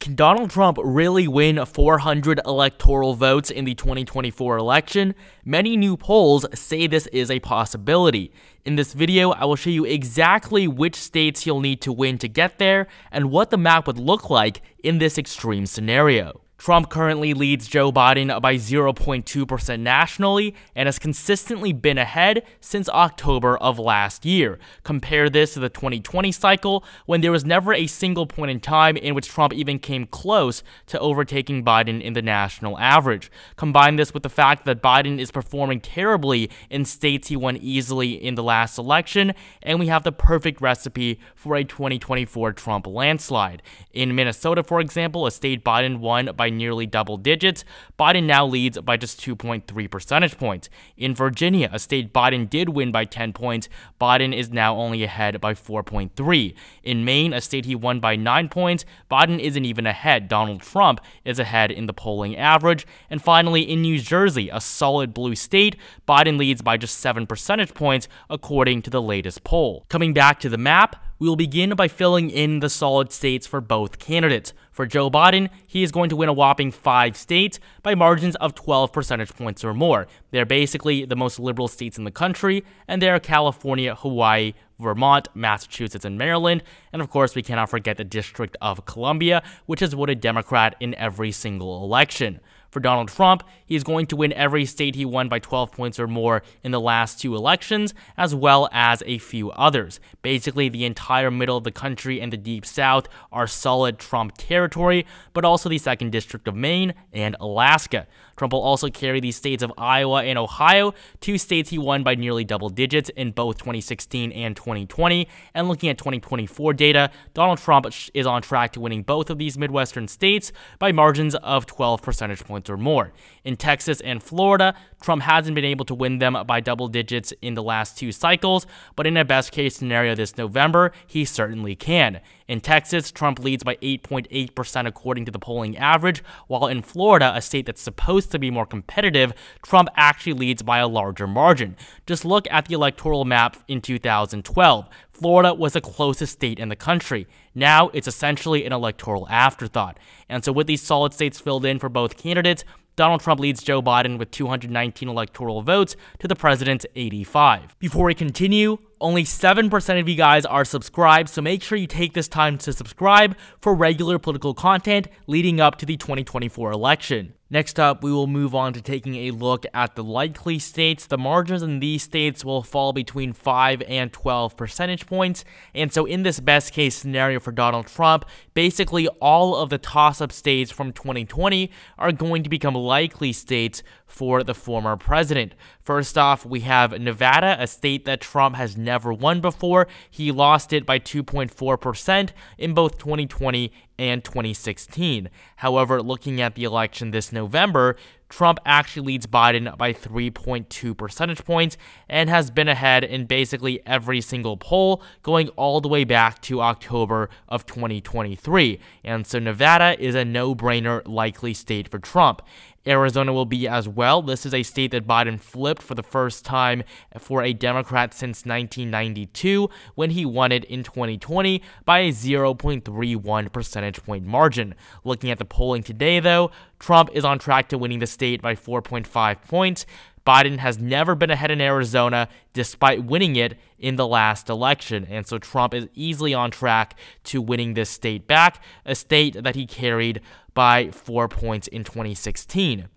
Can Donald Trump really win 400 electoral votes in the 2024 election? Many new polls say this is a possibility. In this video, I will show you exactly which states he'll need to win to get there, and what the map would look like in this extreme scenario. Trump currently leads Joe Biden by 0.2% nationally and has consistently been ahead since October of last year. Compare this to the 2020 cycle, when there was never a single point in time in which Trump even came close to overtaking Biden in the national average. Combine this with the fact that Biden is performing terribly in states he won easily in the last election, and we have the perfect recipe for a 2024 Trump landslide. In Minnesota, for example, a state Biden won by nearly double digits, Biden now leads by just 2.3 percentage points. In Virginia, a state Biden did win by 10 points, Biden is now only ahead by 4.3. In Maine, a state he won by 9 points, Biden isn't even ahead. Donald Trump is ahead in the polling average. And finally, in New Jersey, a solid blue state, Biden leads by just 7 percentage points according to the latest poll. Coming back to the map, we will begin by filling in the solid states for both candidates. For Joe Biden, he is going to win a whopping 5 states by margins of 12 percentage points or more. They're basically the most liberal states in the country, and they are California, Hawaii, Vermont, Massachusetts, and Maryland. And of course, we cannot forget the District of Columbia, which has voted Democrat in every single election. For Donald Trump, he is going to win every state he won by 12 points or more in the last 2 elections, as well as a few others. Basically, the entire middle of the country and the Deep South are solid Trump territory, but also the 2nd District of Maine and Alaska. Trump will also carry the states of Iowa and Ohio, 2 states he won by nearly double digits in both 2016 and 2020. And looking at 2024 data, Donald Trump is on track to winning both of these Midwestern states by margins of 12 percentage points or more. In Texas and Florida, Trump hasn't been able to win them by double digits in the last 2 cycles, but in a best-case scenario this November, he certainly can. In Texas, Trump leads by 8.8% according to the polling average, while in Florida, a state that's supposed to be more competitive, Trump actually leads by a larger margin. Just look at the electoral map in 2012. Florida was the closest state in the country. Now, it's essentially an electoral afterthought. And so with these solid states filled in for both candidates, Donald Trump leads Joe Biden with 219 electoral votes to the president's 85. Before we continue, only 7% of you guys are subscribed, so make sure you take this time to subscribe for regular political content leading up to the 2024 election. Next up, we will move on to taking a look at the likely states. The margins in these states will fall between 5 and 12 percentage points, and so in this best case scenario for Donald Trump, basically all of the toss-up states from 2020 are going to become likely states for the former president. First off, we have Nevada, a state that Trump has never won before. He lost it by 2.4% in both 2020 and 2016. However, looking at the election this November, Trump actually leads Biden by 3.2 percentage points and has been ahead in basically every single poll going all the way back to October of 2023. And so Nevada is a no-brainer likely state for Trump. Arizona will be as well. This is a state that Biden flipped for the first time for a Democrat since 1992 when he won it in 2020 by a 0.31 percentage point margin. Looking at the polling today, though, Trump is on track to winning the state by 4.5 points. Biden has never been ahead in Arizona despite winning it in the last election, and so Trump is easily on track to winning this state back, a state that he carried by 4 points in 2016.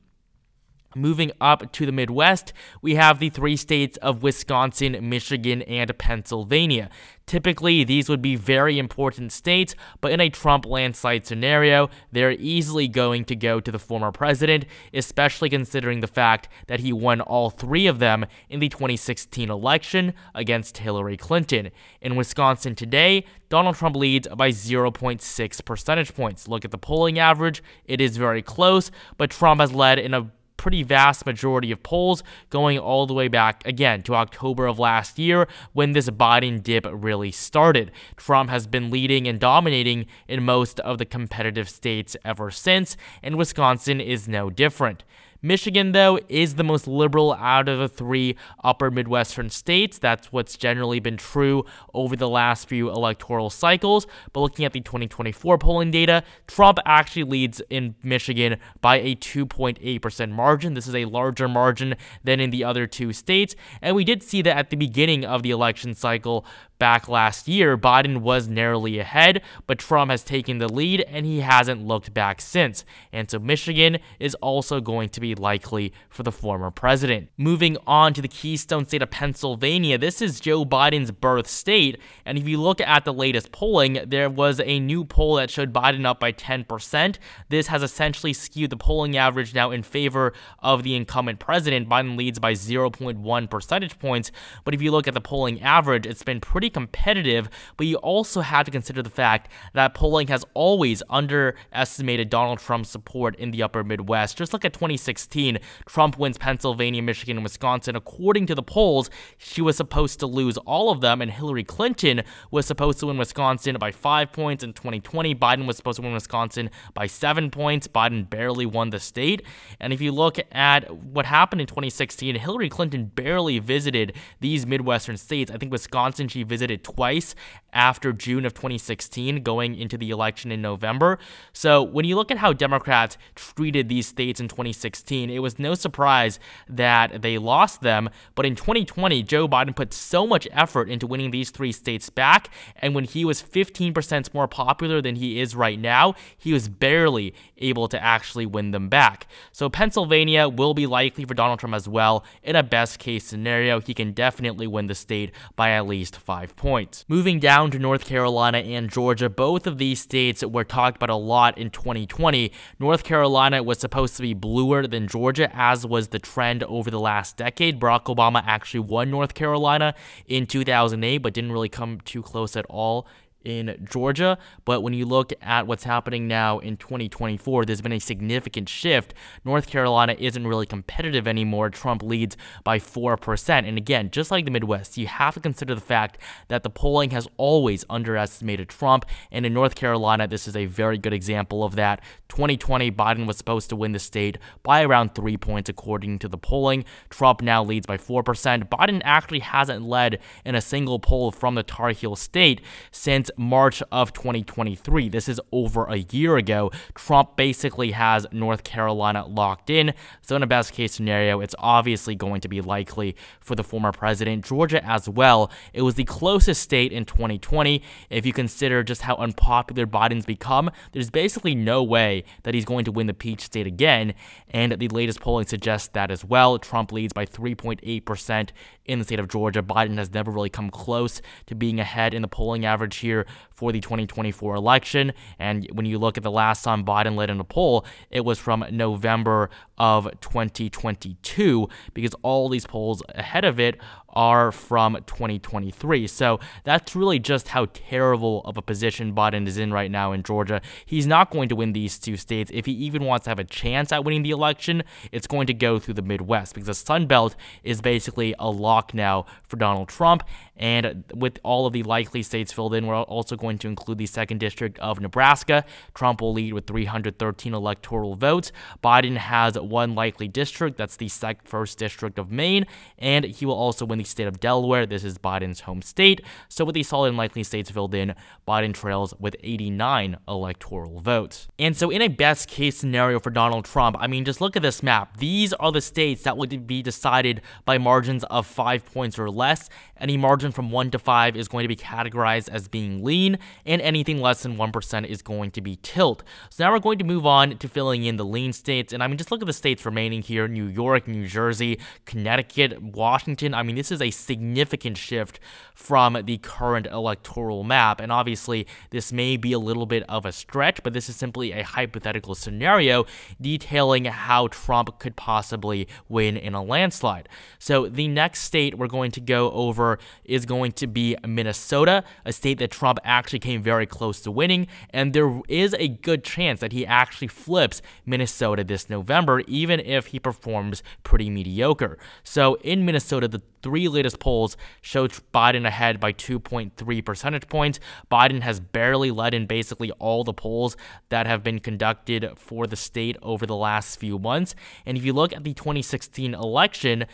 Moving up to the Midwest, we have the 3 states of Wisconsin, Michigan, and Pennsylvania. Typically, these would be very important states, but in a Trump landslide scenario, they're easily going to go to the former president, especially considering the fact that he won all 3 of them in the 2016 election against Hillary Clinton. In Wisconsin today, Donald Trump leads by 0.6 percentage points. Look at the polling average, it is very close, but Trump has led in a pretty vast majority of polls going all the way back again to October of last year when this Biden dip really started. Trump has been leading and dominating in most of the competitive states ever since, and Wisconsin is no different. Michigan, though, is the most liberal out of the 3 upper Midwestern states. That's what's generally been true over the last few electoral cycles. But looking at the 2024 polling data, Trump actually leads in Michigan by a 2.8% margin. This is a larger margin than in the other 2 states. And we did see that at the beginning of the election cycle back last year, Biden was narrowly ahead, but Trump has taken the lead and he hasn't looked back since. And so Michigan is also going to be likely for the former president. Moving on to the keystone state of Pennsylvania, this is Joe Biden's birth state. And if you look at the latest polling, there was a new poll that showed Biden up by 10%. This has essentially skewed the polling average now in favor of the incumbent president. Biden leads by 0.1 percentage points, but if you look at the polling average, it's been pretty competitive, but you also have to consider the fact that polling has always underestimated Donald Trump's support in the upper Midwest. Just look at 2016, Trump wins Pennsylvania, Michigan, and Wisconsin. According to the polls, she was supposed to lose all of them, and Hillary Clinton was supposed to win Wisconsin by 5 points. In 2020, Biden was supposed to win Wisconsin by 7 points. Biden barely won the state. And if you look at what happened in 2016, Hillary Clinton barely visited these Midwestern states. I think Wisconsin she visited twice after June of 2016, going into the election in November. So when you look at how Democrats treated these states in 2016, it was no surprise that they lost them. But in 2020, Joe Biden put so much effort into winning these 3 states back, and when he was 15% more popular than he is right now, he was barely able to actually win them back. So Pennsylvania will be likely for Donald Trump as well. In a best case scenario, he can definitely win the state by at least 5 points. Moving down to North Carolina and Georgia, both of these states were talked about a lot in 2020. North Carolina was supposed to be bluer than Georgia, as was the trend over the last decade. Barack Obama actually won North Carolina in 2008, but didn't really come too close at all in Georgia. But when you look at what's happening now in 2024, there's been a significant shift. North Carolina isn't really competitive anymore. Trump leads by 4%. And again, just like the Midwest, you have to consider the fact that the polling has always underestimated Trump. And in North Carolina, this is a very good example of that. 2020, Biden was supposed to win the state by around 3 points according to the polling. Trump now leads by 4%. Biden actually hasn't led in a single poll from the Tar Heel state since March of 2023. This is over a year ago. Trump basically has North Carolina locked in. So in a best case scenario, it's obviously going to be likely for the former president. Georgia as well. It was the closest state in 2020. If you consider just how unpopular Biden's become, there's basically no way that he's going to win the Peach State again. And the latest polling suggests that as well. Trump leads by 3.8% in the state of Georgia. Biden has never really come close to being ahead in the polling average here for the 2024 election. And when you look at the last time Biden led in a poll, it was from November of 2022, because all these polls ahead of it are from 2023. So that's really just how terrible of a position Biden is in right now in Georgia. He's not going to win these 2 states. If he even wants to have a chance at winning the election, it's going to go through the Midwest, because the Sun Belt is basically a lock now for Donald Trump. And with all of the likely states filled in, we're also going to include the 2nd District of Nebraska. Trump will lead with 313 electoral votes. Biden has 1 likely district. That's the 1st District of Maine. And he will also win the state of Delaware. This is Biden's home state. So with the solid and likely states filled in, Biden trails with 89 electoral votes. And so in a best case scenario for Donald Trump, I mean, just look at this map. These are the states that would be decided by margins of 5 points or less. Any margin from 1 to 5 is going to be categorized as being lean, and anything less than 1% is going to be tilt. So now we're going to move on to filling in the lean states. And I mean, just look at the states remaining here: New York, New Jersey, Connecticut, Washington. I mean, this is a significant shift from the current electoral map. And obviously, this may be a little bit of a stretch, but this is simply a hypothetical scenario detailing how Trump could possibly win in a landslide. So the next state we're going to go over is going to be Minnesota, a state that Trump actually actually came very close to winning, and there is a good chance that he actually flips Minnesota this November, even if he performs pretty mediocre. So in Minnesota, the 3 latest polls show Biden ahead by 2.3 percentage points. Biden has barely led in basically all the polls that have been conducted for the state over the last few months. And if you look at the 2016 election,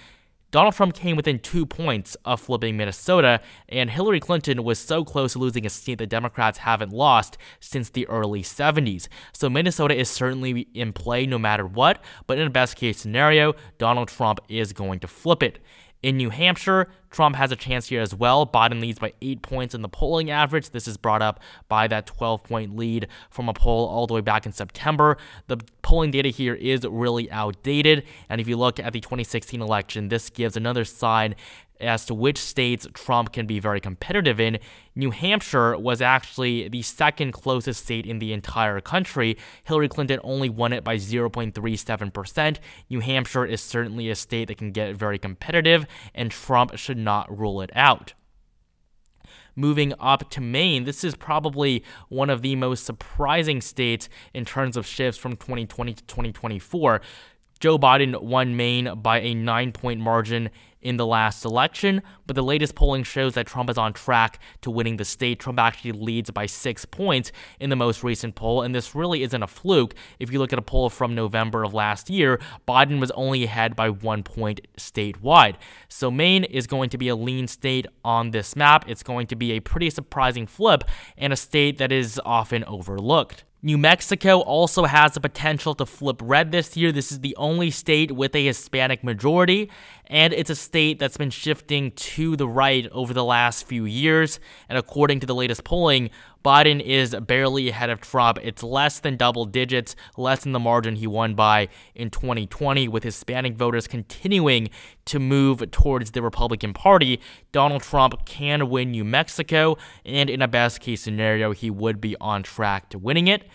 Donald Trump came within 2 points of flipping Minnesota, and Hillary Clinton was so close to losing a state that Democrats haven't lost since the early 70s. So Minnesota is certainly in play no matter what, but in a best case scenario, Donald Trump is going to flip it. In New Hampshire, Trump has a chance here as well. Biden leads by 8 points in the polling average. This is brought up by that 12-point lead from a poll all the way back in September. The polling data here is really outdated, and if you look at the 2016 election, this gives another sign as to which states Trump can be very competitive in. New Hampshire was actually the second closest state in the entire country. Hillary Clinton only won it by 0.37%. New Hampshire is certainly a state that can get very competitive, and Trump should not rule it out. Moving up to Maine, this is probably one of the most surprising states in terms of shifts from 2020 to 2024. Joe Biden won Maine by a 9-point margin in the last election, but the latest polling shows that Trump is on track to winning the state. Trump actually leads by 6 points in the most recent poll, and this really isn't a fluke. If you look at a poll from November of last year, Biden was only ahead by 1 point statewide. So Maine is going to be a lean state on this map. It's going to be a pretty surprising flip and a state that is often overlooked. New Mexico also has the potential to flip red this year. This is the only state with a Hispanic majority, and it's a state that's been shifting to the right over the last few years. And according to the latest polling, Biden is barely ahead of Trump. It's less than double digits, less than the margin he won by in 2020, with Hispanic voters continuing to move towards the Republican Party. Donald Trump can win New Mexico, and in a best case scenario, he would be on track to winning it.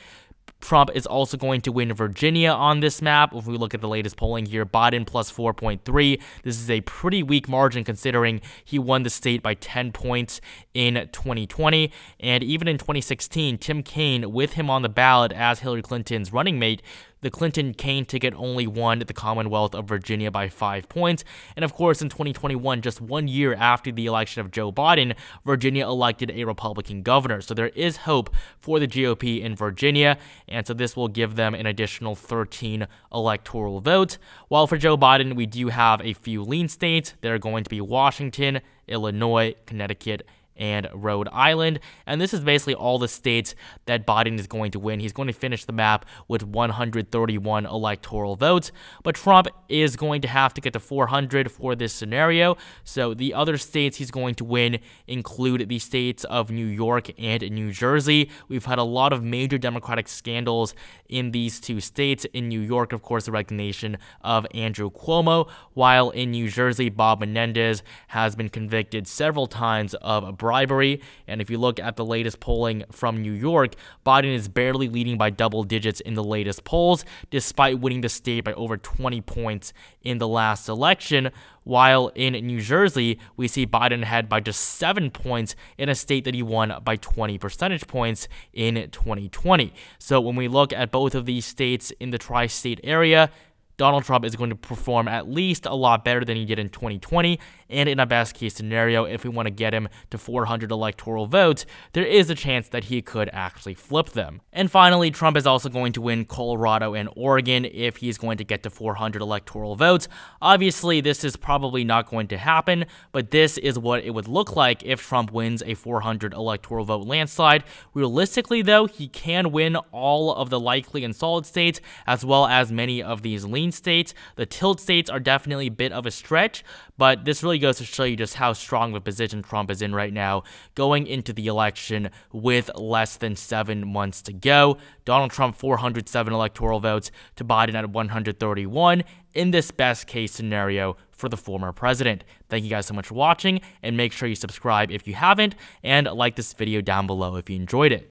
Trump is also going to win Virginia on this map. If we look at the latest polling here, Biden plus 4.3. This is a pretty weak margin considering he won the state by 10 points in 2020. And even in 2016, Tim Kaine, with him on the ballot as Hillary Clinton's running mate, the Clinton-Kaine ticket only won the Commonwealth of Virginia by 5 points. And of course, in 2021, just 1 year after the election of Joe Biden, Virginia elected a Republican governor. So there is hope for the GOP in Virginia, and so this will give them an additional 13 electoral votes. While for Joe Biden, we do have a few lean states. They're going to be Washington, Illinois, Connecticut, and Rhode Island, and this is basically all the states that Biden is going to win. He's going to finish the map with 131 electoral votes, but Trump is going to have to get to 400 for this scenario. So the other states he's going to win include the states of New York and New Jersey. We've had a lot of major Democratic scandals in these two states. In New York, of course, the resignation of Andrew Cuomo, while in New Jersey, Bob Menendez has been convicted several times of bribery. And if you look at the latest polling from New York, Biden is barely leading by double digits in the latest polls, despite winning the state by over 20 points in the last election. While in New Jersey, we see Biden ahead by just 7 points in a state that he won by 20 percentage points in 2020. So when we look at both of these states in the tri-state area, Donald Trump is going to perform at least a lot better than he did in 2020, and in a best case scenario, if we want to get him to 400 electoral votes, there is a chance that he could actually flip them. And finally, Trump is also going to win Colorado and Oregon if he's going to get to 400 electoral votes. Obviously, this is probably not going to happen, but this is what it would look like if Trump wins a 400 electoral vote landslide. Realistically, though, he can win all of the likely and solid states, as well as many of these lean states. The tilt states are definitely a bit of a stretch, but this really goes to show you just how strong of a position Trump is in right now going into the election with less than 7 months to go. Donald Trump 407 electoral votes to Biden at 131 in this best case scenario for the former president. Thank you guys so much for watching, and make sure you subscribe if you haven't, and like this video down below if you enjoyed it.